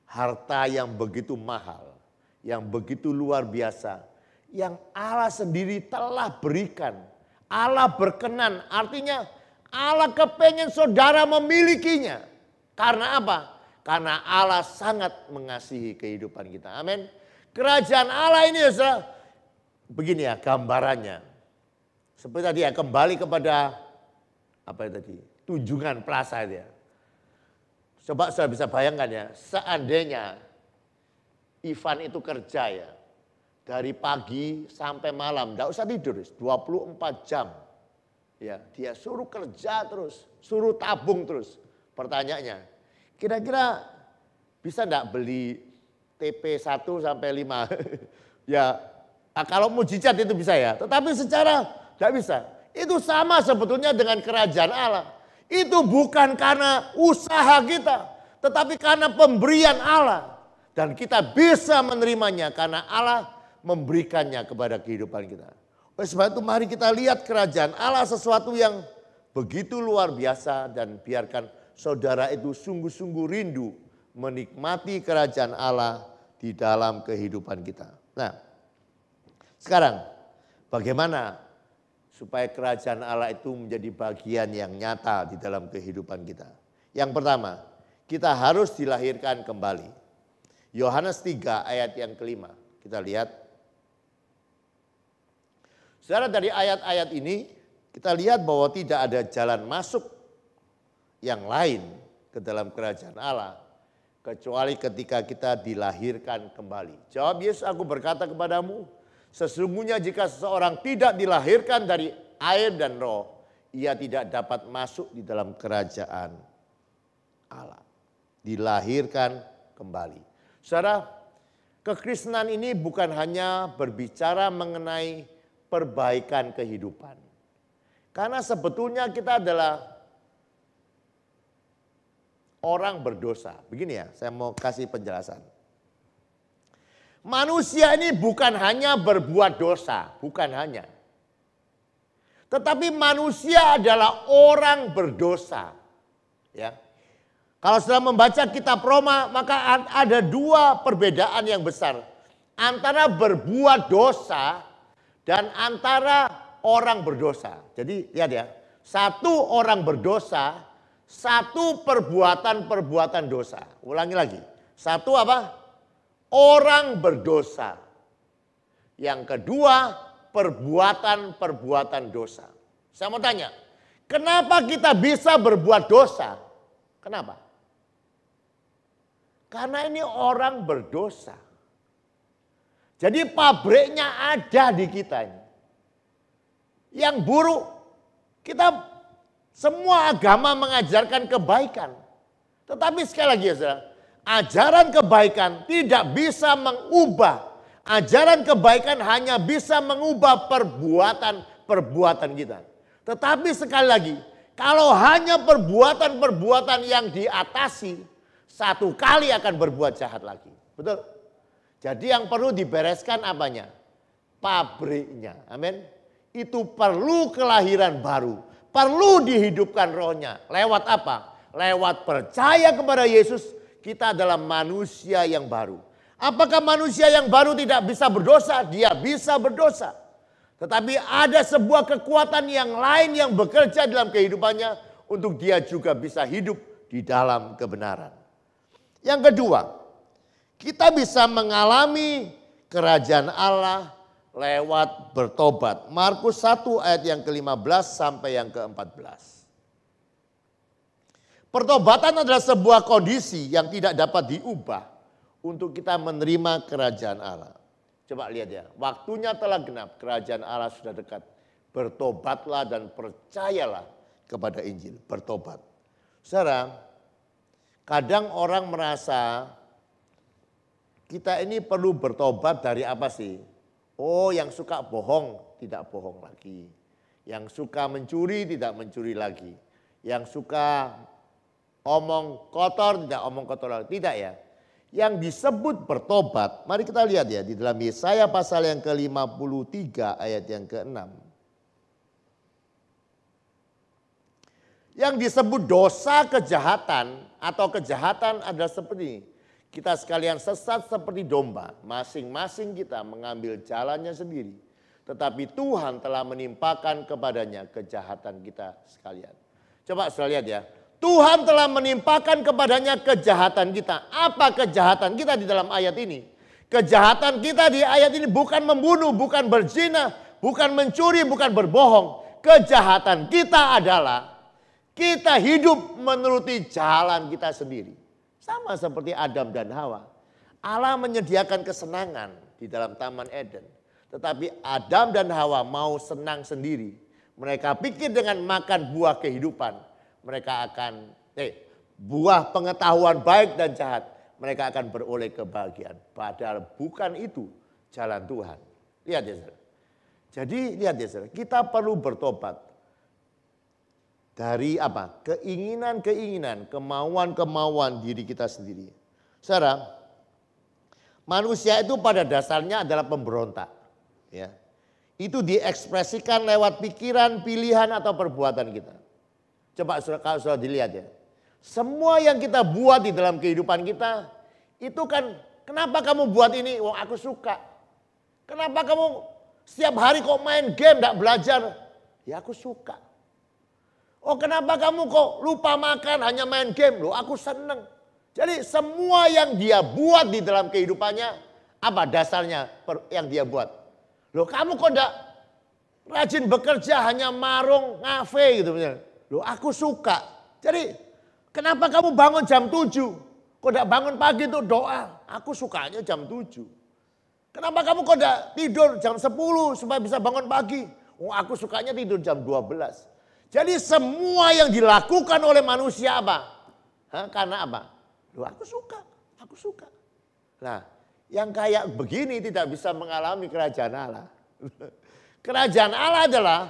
harta yang begitu mahal, yang begitu luar biasa, yang Allah sendiri telah berikan. Allah berkenan, artinya Allah kepengen saudara memilikinya. Karena apa? Karena Allah sangat mengasihi kehidupan kita. Amin. Kerajaan Allah ini ya saudara, begini ya gambarannya. Seperti tadi ya, kembali kepada apa itu tadi? Tunjungan Plaza itu ya. Coba saudara bisa bayangkan ya, seandainya Ivan itu kerja ya. Dari pagi sampai malam, enggak usah tidur, 24 jam. Ya, dia suruh kerja terus, suruh tabung terus. Pertanyaannya, kira-kira bisa enggak beli TP 1 sampai 5? Ya, kalau mujizat itu bisa ya, tetapi secara enggak bisa. Itu sama sebetulnya dengan kerajaan Allah. Itu bukan karena usaha kita, tetapi karena pemberian Allah. Dan kita bisa menerimanya karena Allah memberikannya kepada kehidupan kita. Oleh sebab itu mari kita lihat kerajaan Allah sesuatu yang begitu luar biasa dan biarkan saudara itu sungguh-sungguh rindu menikmati kerajaan Allah di dalam kehidupan kita. Nah, sekarang bagaimana supaya kerajaan Allah itu menjadi bagian yang nyata di dalam kehidupan kita? Yang pertama, kita harus dilahirkan kembali. Yohanes 3 ayat yang kelima. Kita lihat. Saudara, dari ayat-ayat ini kita lihat bahwa tidak ada jalan masuk yang lain ke dalam kerajaan Allah kecuali ketika kita dilahirkan kembali. Jawab Yesus, aku berkata kepadamu, sesungguhnya jika seseorang tidak dilahirkan dari air dan roh, ia tidak dapat masuk di dalam kerajaan Allah. Dilahirkan kembali. Saudara, kekristenan ini bukan hanya berbicara mengenai perbaikan kehidupan. Karena sebetulnya kita adalah orang berdosa. Begini ya, saya mau kasih penjelasan. Manusia ini bukan hanya berbuat dosa, bukan hanya. Tetapi manusia adalah orang berdosa. Ya. Kalau sudah membaca kitab Roma, maka ada dua perbedaan yang besar. Antara berbuat dosa dan antara orang berdosa. Jadi lihat ya, satu orang berdosa, satu perbuatan-perbuatan dosa. Ulangi lagi, satu apa? Orang berdosa. Yang kedua, perbuatan-perbuatan dosa. Saya mau tanya, kenapa kita bisa berbuat dosa? Kenapa? Karena ini orang berdosa. Jadi pabriknya ada di kita ini. Yang buruk, kita semua agama mengajarkan kebaikan. Tetapi sekali lagi ya saudara, ajaran kebaikan tidak bisa mengubah. Ajaran kebaikan hanya bisa mengubah perbuatan-perbuatan kita. Tetapi sekali lagi, kalau hanya perbuatan-perbuatan yang diatasi, satu kali akan berbuat jahat lagi. Betul? Jadi yang perlu dibereskan apanya? Pabriknya. Amin. Itu perlu kelahiran baru. Perlu dihidupkan rohnya. Lewat apa? Lewat percaya kepada Yesus, kita adalah manusia yang baru. Apakah manusia yang baru tidak bisa berdosa? Dia bisa berdosa. Tetapi ada sebuah kekuatan yang lain yang bekerja dalam kehidupannya untuk dia juga bisa hidup di dalam kebenaran. Yang kedua, kita bisa mengalami kerajaan Allah lewat bertobat. Markus 1 ayat yang ke-15 sampai yang ke-14. Pertobatan adalah sebuah kondisi yang tidak dapat diubah untuk kita menerima kerajaan Allah. Coba lihat ya, waktunya telah genap, kerajaan Allah sudah dekat. Bertobatlah dan percayalah kepada Injil, bertobat. Saudara, kadang orang merasa kita ini perlu bertobat dari apa sih? Oh, yang suka bohong tidak bohong lagi. Yang suka mencuri tidak mencuri lagi. Yang suka omong kotor tidak omong kotor lagi. Tidak ya. Yang disebut bertobat, mari kita lihat ya di dalam Yesaya pasal yang ke-53 ayat yang ke-6. Yang disebut dosa kejahatan atau kejahatan adalah seperti ini. Kita sekalian sesat seperti domba, masing-masing kita mengambil jalannya sendiri. Tetapi Tuhan telah menimpakan kepadanya kejahatan kita sekalian. Coba saudara lihat ya. Tuhan telah menimpakan kepadanya kejahatan kita. Apa kejahatan kita di dalam ayat ini? Kejahatan kita di ayat ini bukan membunuh, bukan berzina, bukan mencuri, bukan berbohong. Kejahatan kita adalah kita hidup menuruti jalan kita sendiri. Sama seperti Adam dan Hawa. Allah menyediakan kesenangan di dalam Taman Eden. Tetapi Adam dan Hawa mau senang sendiri. Mereka pikir dengan makan buah kehidupan, mereka akan buah pengetahuan baik dan jahat, mereka akan beroleh kebahagiaan. Padahal bukan itu jalan Tuhan. Lihat ya saudara. Jadi lihat ya saudara, kita perlu bertobat. Dari apa? Keinginan-keinginan, kemauan-kemauan diri kita sendiri. Saudara, manusia itu pada dasarnya adalah pemberontak. Ya. itu diekspresikan lewat pikiran, pilihan, atau perbuatan kita. Coba kalau sudah dilihat ya. Semua yang kita buat di dalam kehidupan kita, itu kan kenapa kamu buat ini? Wong aku suka. Kenapa kamu setiap hari kok main game, gak belajar? Ya aku suka. Oh kenapa kamu kok lupa makan, hanya main game? Loh aku seneng. Jadi semua yang dia buat di dalam kehidupannya, apa dasarnya yang dia buat? Loh kamu kok gak rajin bekerja, hanya marung, ngafe gitu. Loh aku suka. Jadi kenapa kamu bangun jam 7? Kok gak bangun pagi itu doa? Aku sukanya jam 7. Kenapa kamu kok gak tidur jam 10 supaya bisa bangun pagi? Oh aku sukanya tidur jam 12. Jadi semua yang dilakukan oleh manusia apa? Karena apa? Loh aku suka, aku suka. Nah yang kayak begini tidak bisa mengalami kerajaan Allah. Kerajaan Allah adalah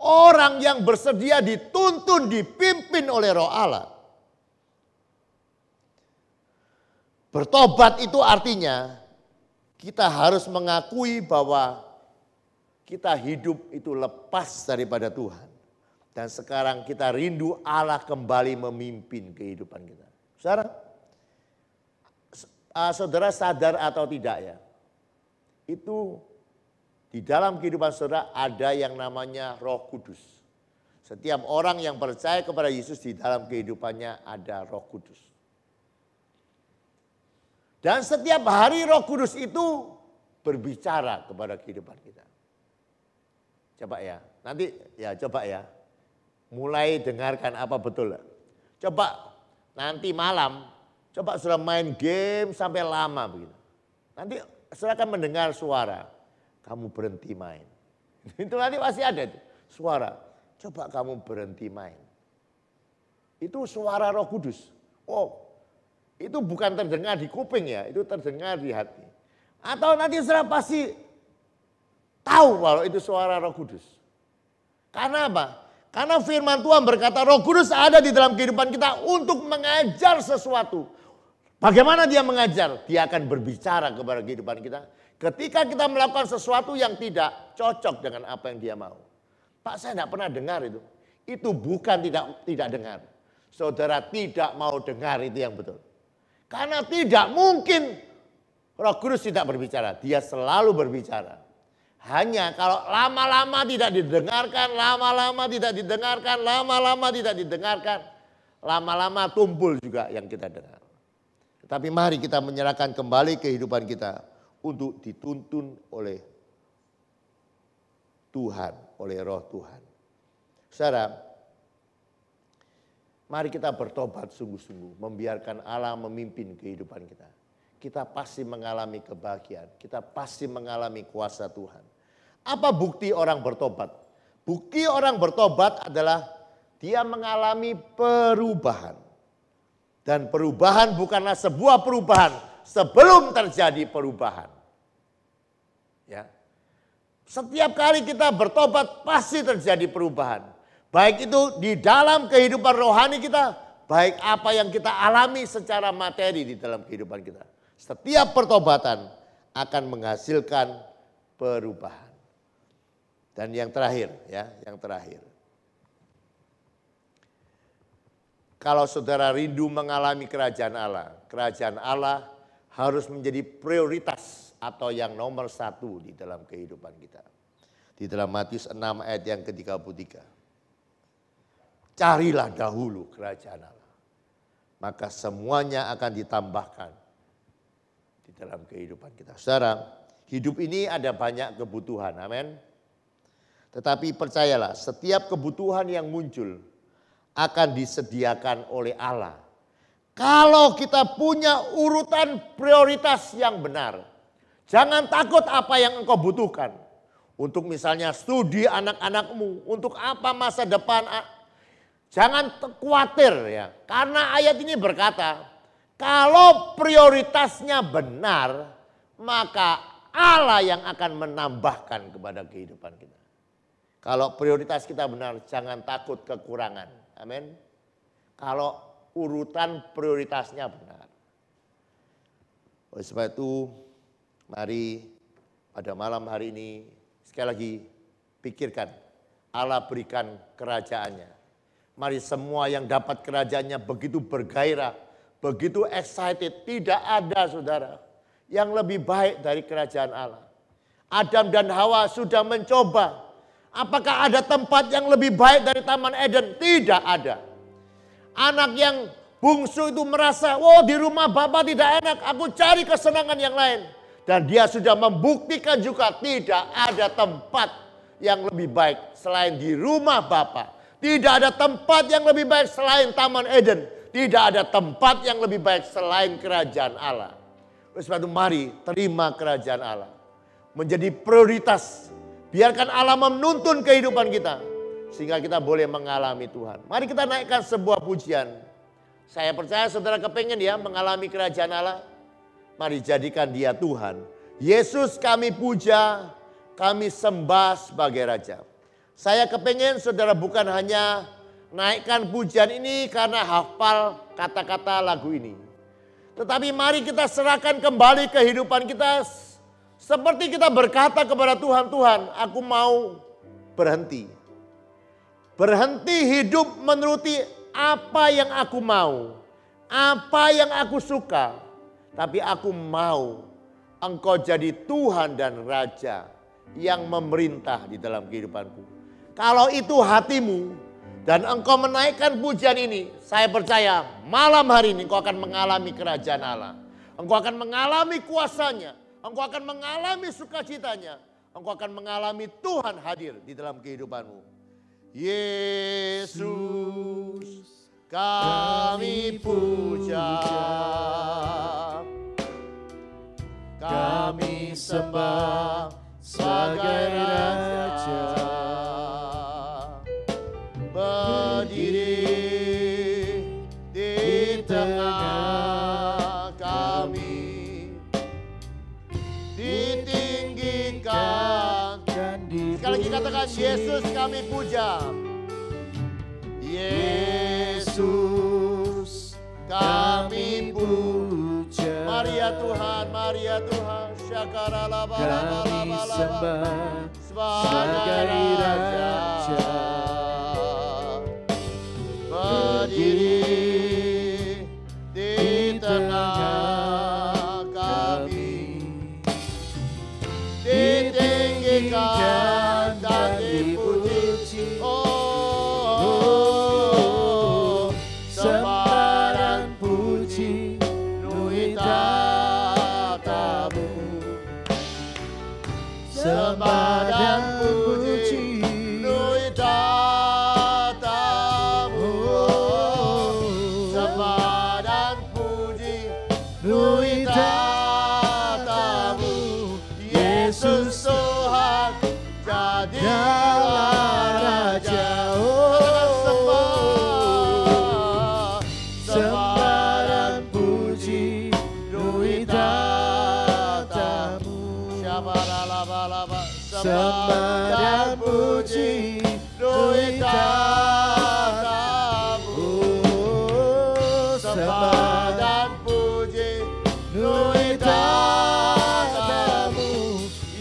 orang yang bersedia dituntun, dipimpin oleh Roh Allah. Bertobat itu artinya kita harus mengakui bahwa kita hidup itu lepas daripada Tuhan. Dan sekarang kita rindu Allah kembali memimpin kehidupan kita. Saudara sadar atau tidak ya, itu di dalam kehidupan saudara ada yang namanya Roh Kudus. Setiap orang yang percaya kepada Yesus di dalam kehidupannya ada Roh Kudus. Dan setiap hari Roh Kudus itu berbicara kepada kehidupan kita. Coba ya, nanti ya coba ya. Mulai dengarkan apa betul. Coba nanti malam, coba sudah main game sampai lama begitu. Nanti saudara akan mendengar suara, kamu berhenti main. Itu nanti pasti ada itu, suara, coba kamu berhenti main. Itu suara Roh Kudus. Oh, itu bukan terdengar di kuping ya, itu terdengar di hati. Atau nanti saudara pasti tahu kalau itu suara Roh Kudus. Karena apa? Karena firman Tuhan berkata Roh Kudus ada di dalam kehidupan kita untuk mengajar sesuatu. Bagaimana dia mengajar? Dia akan berbicara kepada kehidupan kita. Ketika kita melakukan sesuatu yang tidak cocok dengan apa yang dia mau. Pak saya tidak pernah dengar itu. Itu bukan tidak dengar. Saudara tidak mau dengar itu yang betul. Karena tidak mungkin Roh Kudus tidak berbicara. Dia selalu berbicara. Hanya kalau lama-lama tidak didengarkan, lama-lama tidak didengarkan, lama-lama tidak didengarkan. Lama-lama tumpul juga yang kita dengar. Tapi mari kita menyerahkan kembali kehidupan kita untuk dituntun oleh Tuhan, oleh Roh Tuhan. Saudara, mari kita bertobat sungguh-sungguh, membiarkan Allah memimpin kehidupan kita. Kita pasti mengalami kebahagiaan, kita pasti mengalami kuasa Tuhan. Apa bukti orang bertobat? Bukti orang bertobat adalah dia mengalami perubahan. Dan perubahan bukanlah sebuah perubahan sebelum terjadi perubahan. Ya. Setiap kali kita bertobat pasti terjadi perubahan. Baik itu di dalam kehidupan rohani kita, baik apa yang kita alami secara materi di dalam kehidupan kita. Setiap pertobatan akan menghasilkan perubahan. Dan yang terakhir ya, yang terakhir. Kalau saudara rindu mengalami kerajaan Allah harus menjadi prioritas atau yang nomor 1 di dalam kehidupan kita. Di dalam Matius 6 ayat yang ke-33. Carilah dahulu kerajaan Allah. Maka semuanya akan ditambahkan di dalam kehidupan kita. Saudara, hidup ini ada banyak kebutuhan, amin. Tetapi percayalah, setiap kebutuhan yang muncul akan disediakan oleh Allah. Kalau kita punya urutan prioritas yang benar. Jangan takut apa yang engkau butuhkan. Untuk misalnya studi anak-anakmu, untuk apa masa depan. Jangan khawatir ya. Karena ayat ini berkata, kalau prioritasnya benar, maka Allah yang akan menambahkan kepada kehidupan kita. Kalau prioritas kita benar, jangan takut kekurangan. Amin. Kalau urutan prioritasnya benar. Oleh sebab itu, mari pada malam hari ini sekali lagi Pikirkan, Allah berikan kerajaannya. Mari semua yang dapat kerajaannya begitu bergairah, begitu excited. Tidak ada saudara yang lebih baik dari kerajaan Allah. Adam dan Hawa sudah mencoba. Apakah ada tempat yang lebih baik dari Taman Eden? Tidak ada. Anak yang bungsu itu merasa, oh di rumah Bapak tidak enak, aku cari kesenangan yang lain. Dan dia sudah membuktikan juga tidak ada tempat yang lebih baik selain di rumah Bapak. Tidak ada tempat yang lebih baik selain Taman Eden. Tidak ada tempat yang lebih baik selain kerajaan Allah. Oleh sebab itu mari terima kerajaan Allah. Menjadi prioritas. Biarkan Allah menuntun kehidupan kita. Sehingga kita boleh mengalami Tuhan. Mari kita naikkan sebuah pujian. Saya percaya saudara kepengen ya mengalami kerajaan Allah. Mari jadikan dia Tuhan. Yesus kami puja, kami sembah sebagai Raja. Saya kepengen saudara bukan hanya naikkan pujian ini karena hafal kata-kata lagu ini. Tetapi mari kita serahkan kembali kehidupan kita. Seperti kita berkata kepada Tuhan, Tuhan aku mau berhenti. Berhenti hidup menuruti apa yang aku mau. Apa yang aku suka. Tapi aku mau Engkau jadi Tuhan dan Raja yang memerintah di dalam kehidupanku. Kalau itu hatimu dan engkau menaikkan pujian ini, saya percaya malam hari ini engkau akan mengalami kerajaan Allah. Engkau akan mengalami kuasanya, engkau akan mengalami sukacitanya, engkau akan mengalami Tuhan hadir di dalam kehidupanmu. Yesus kami puja, kami sembah sebagai Raja. Berdiri di tengah kami, ditinggikan. Sekali lagi katakan, Yesus kami puja. Yesus kami puja. Mari ya Tuhan, mari ya Tuhan. Kami sembah sebagai Raja. Berdiri di tengah kami, ditinggikan dan dipuji. Oh, sembah dan puji nui tatamu. Sembah dan puji nui tatamu. Nui tatamu, Yesus Tuhan, jadilah Raja. Sembah dan puji, nui tatamu. Sembah dan puji, nui tatamu. Sembah dan puji nui tatamu,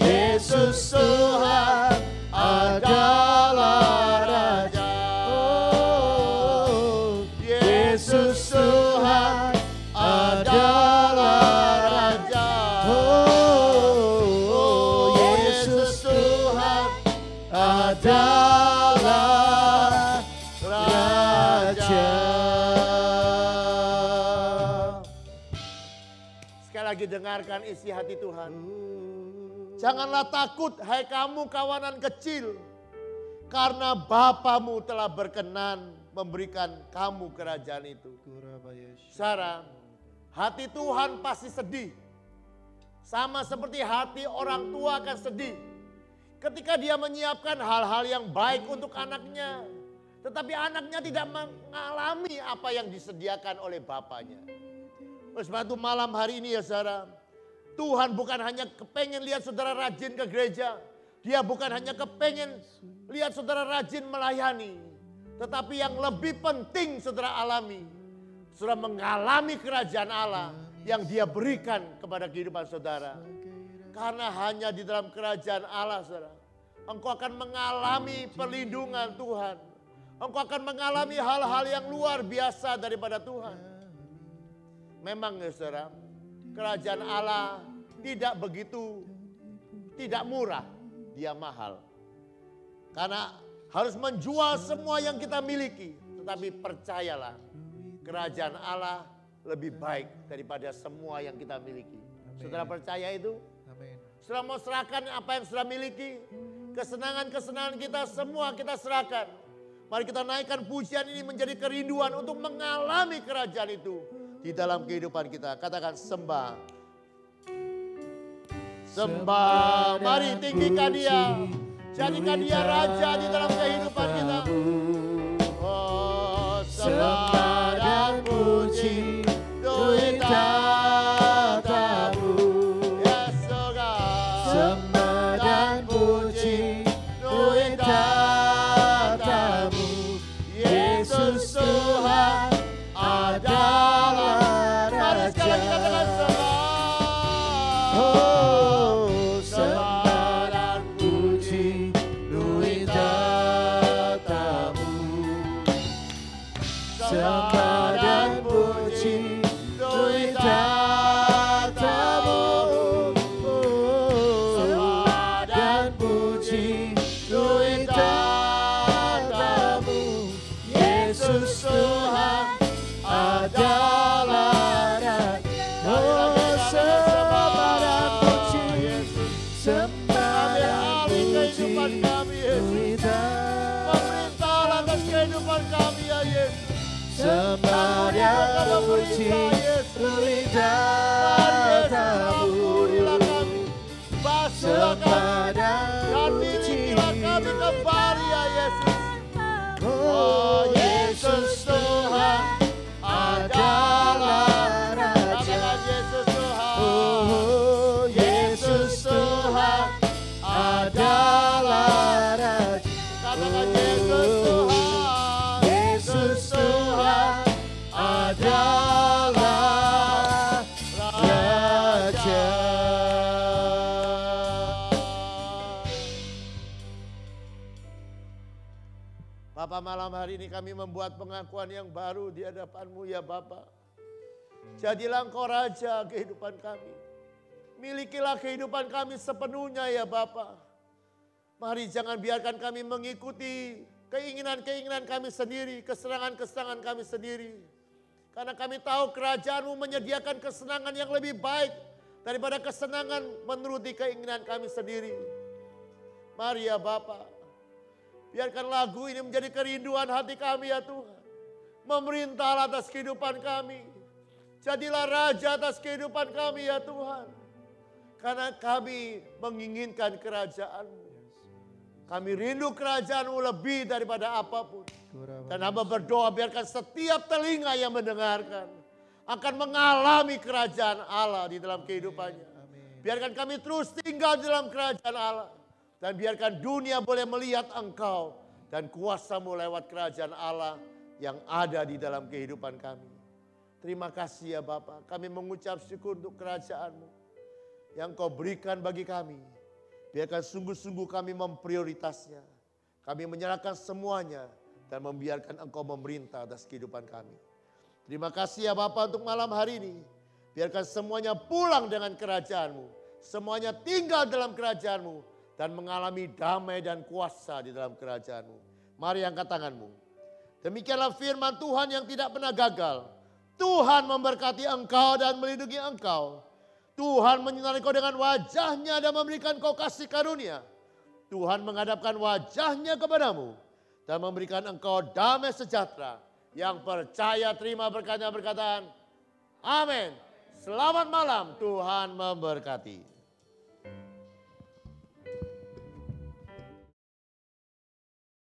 Yesus Tuhan adalah Raja. Oh, Yesus Tuhan adalah Raja. Oh, Yesus Tuhan adalah Raja. Lagi dengarkan isi hati Tuhan. Janganlah takut hai kamu kawanan kecil, karena Bapamu telah berkenan memberikan kamu kerajaan itu. Saudara, hati Tuhan pasti sedih. Sama seperti hati orang tua akan sedih ketika dia menyiapkan hal-hal yang baik untuk anaknya, tetapi anaknya tidak mengalami apa yang disediakan oleh bapaknya. Oleh sebab itu malam hari ini ya saudara, Tuhan bukan hanya kepengen lihat saudara rajin ke gereja. Dia bukan hanya kepengen lihat saudara rajin melayani. Tetapi yang lebih penting saudara alami, saudara mengalami kerajaan Allah yang dia berikan kepada kehidupan saudara. Karena hanya di dalam kerajaan Allah saudara, Engkau akan mengalami perlindungan Tuhan. Engkau akan mengalami hal-hal yang luar biasa daripada Tuhan. Memang ya saudara, kerajaan Allah tidak begitu, tidak murah, dia mahal. Karena harus menjual semua yang kita miliki. Tetapi percayalah, kerajaan Allah lebih baik daripada semua yang kita miliki. Saudara percaya itu? Amin. Saudara mau serahkan apa yang saudara miliki? Kesenangan-kesenangan kita semua kita serahkan. Mari kita naikkan pujian ini menjadi kerinduan untuk mengalami kerajaan itu di dalam kehidupan kita. Katakan sembah. Sembah, mari tinggikan dia. Jadikan dia raja di dalam kehidupan kita. Oh, sembah dan puji Tuhan tatamu. Yes, oh God. Sembah dan puji Tuhan tatamu. Yesus Tuhan adalah Raja. Mari sekali lagi katakan sembah. Sembah dan puji Tuhan tatamu. Sembah dan puji Tuhan tatamu. Yesus Tuhan adalah Raja. Oh, sembah dan puji Yesus. Sembah dan puji pemerintah atas kehidupan kami ya Yesus. Sembah dan puji Tuhan tatamu. Sembah dan puji kami kembali ya Yesus. Oh Yesus Tuhan adalah Raja. Yesus Tuhan. Oh Yesus Tuhan adalah Raja. Katakan Yesus Tuhan. Yesus Tuhan adalah Raja. Bapa, malam hari ini kami membuat pengakuan yang baru di hadapan-Mu ya Bapa. Jadilah Engkau Raja kehidupan kami. Milikilah kehidupan kami sepenuhnya ya Bapa. Mari jangan biarkan kami mengikuti keinginan-keinginan kami sendiri, kesenangan-kesenangan kami sendiri. Karena kami tahu kerajaan-Mu menyediakan kesenangan yang lebih baik daripada kesenangan menuruti keinginan kami sendiri. Mari ya Bapa, biarkan lagu ini menjadi kerinduan hati kami ya Tuhan. Memerintah atas kehidupan kami. Jadilah Raja atas kehidupan kami ya Tuhan. Karena kami menginginkan kerajaan-Mu. Kami rindu kerajaan-Mu lebih daripada apapun. Dan hamba berdoa biarkan setiap telinga yang mendengarkan akan mengalami kerajaan Allah di dalam kehidupannya. Biarkan kami terus tinggal di dalam kerajaan Allah. Dan biarkan dunia boleh melihat Engkau dan kuasa-Mu lewat kerajaan Allah yang ada di dalam kehidupan kami. Terima kasih ya Bapa, kami mengucap syukur untuk kerajaan-Mu yang Kau berikan bagi kami. Biarkan sungguh-sungguh kami memprioritasnya. Kami menyerahkan semuanya dan membiarkan Engkau memerintah atas kehidupan kami. Terima kasih ya Bapa untuk malam hari ini. Biarkan semuanya pulang dengan kerajaan-Mu. Semuanya tinggal dalam kerajaan-Mu. Dan mengalami damai dan kuasa di dalam kerajaan-Mu. Mari angkat tangan-Mu. Demikianlah firman Tuhan yang tidak pernah gagal. Tuhan memberkati engkau dan melindungi engkau. Tuhan menyinari kau dengan wajahnya dan memberikan kau kasih karunia. Tuhan menghadapkan wajahnya kepadamu dan memberikan engkau damai sejahtera. Yang percaya terima berkatnya berkatan, amin. Selamat malam, Tuhan memberkati.